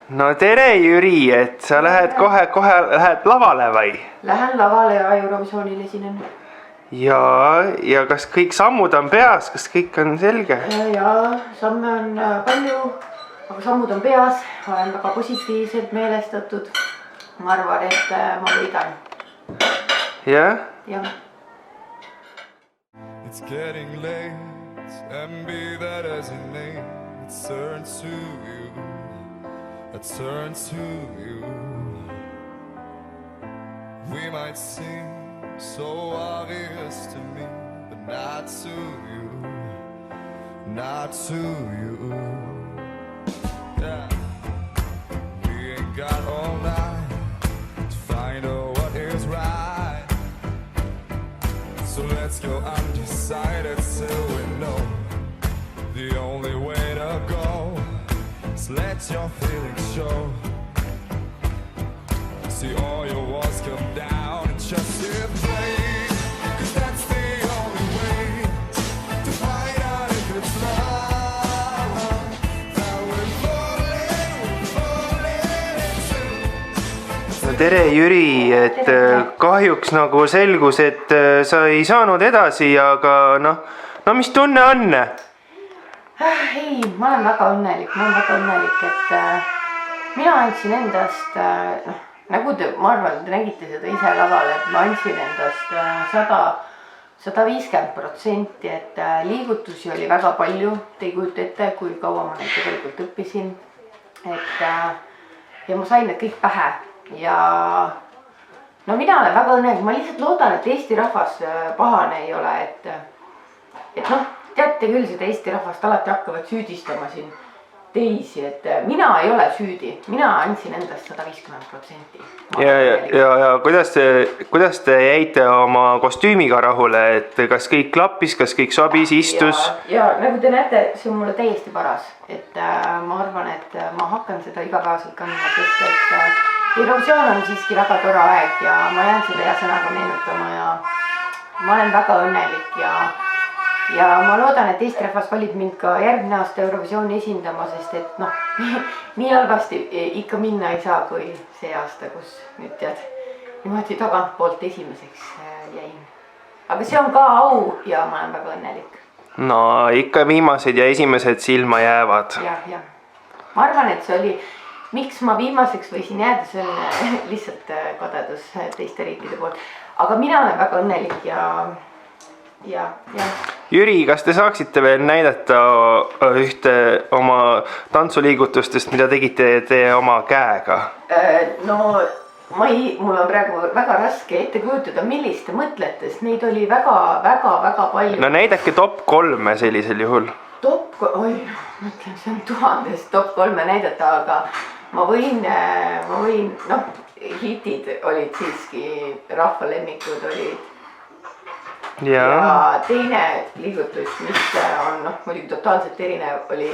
No tere, Jüri, et sa lähed kohe lähed lavale või? Lähen lavale ja Eurovisioonil esinen. Ja kas kõik sammud on peas, kas kõik on selge? Ja samme on palju, aga sammud on peas. Olen väga positiivselt meelestatud. Ma arvan, et ma võidan. Jah? Jah. It's getting late and be that as it may, it turns to you. I turn to you. We might seem so obvious to me, but not to you, not to you. Yeah. We ain't got all night to find out what is right. So let's go undecided till we know the only way to go. Let your feelings show. See all your walls come down and just sit play. Cause that's the only way to find out if it's love that we're falling into. No tere, Jüri, et kahjuks nagu selgus, et sa ei saanud edasi, aga no mis tunne on? Ei, ma olen väga õnnelik, et mina andsin endast, nagu ma arvan, te nägite seda ise laval, et ma andsin endast 150%, et liigutusi oli väga palju, te ei kujuta ette, kui kaua ma neid tegelikult õppisin, ja ma sain need kõik pähe ja no mina olen väga õnnelik, ma lihtsalt loodan, et Eesti rahvas pahane ei ole, et noh, teate küll, seda Eesti rahvast alati hakkavad süüdistama siin teisi, et mina ei ole süüdi, mina andsin endast 150%. Ja kuidas te jäite oma kostüümiga rahule, et kas kõik klappis, kas kõik sobis, istus? Ja nagu te näete, see on mulle täiesti paras, et ma arvan, et ma hakkan seda igapäevaselt kandma, sest et Eurovisioon on siiski väga tore aeg ja ma jään seda hea sõnaga meenutama ja ma olen väga õnnelik ja ma loodan, et Eesti rahvas valib mind ka järgmine aasta Eurovisiooni esindama, sest et noh, nii halvasti ikka minna ei saa kui see aasta, kus nüüd tead, niimoodi tagantpoolt esimeseks jäin. Aga see on ka au ja ma olen väga õnnelik. No ikka viimased ja esimesed silma jäävad. Ja. Ma arvan, et see oli, miks ma viimaseks võisin jääda, see on lihtsalt kadedus teiste riikide poolt. Aga mina olen väga õnnelik ja. Jüri, kas te saaksite veel näidata ühte oma tantsuliigutustest, mida tegite te oma käega? No mul on praegu väga raske ette kujutada, millist te mõtlete, sest neid oli väga palju. No näidake top 3 sellisel juhul. Oi, mõtlen, see on 1000 top 3 näidata, aga ma võin, noh, hitid olid siiski, rahva lemmikud olid. Ja teine liigutus, mis on muidugi totaalselt erinev, oli.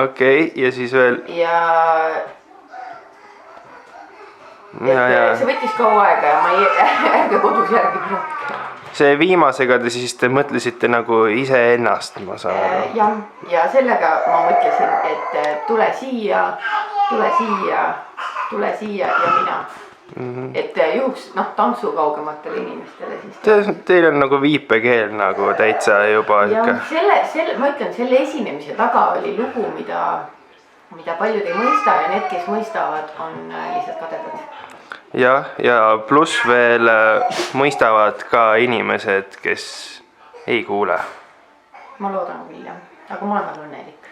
Okei, ja siis veel. Ja see võttis kaua aega ja ma ei ärge kodus järgi praegu. See viimasega te mõtlesite nagu iseennast, ma saan aru. Ja sellega ma mõtlesin, et tule siia ja mina. Et juhuks tantsu kaugematele inimestele siis. Teil on nagu viipekeel nagu täitsa juba. Ja ma ütlen, selle esinemise taga oli lugu, mida paljud ei mõista ja need, kes mõistavad, on lihtsalt kadedad. Ja pluss veel mõistavad ka inimesed, kes ei kuule. Ma loodan küll, jah. Aga ma olen väga õnnelik.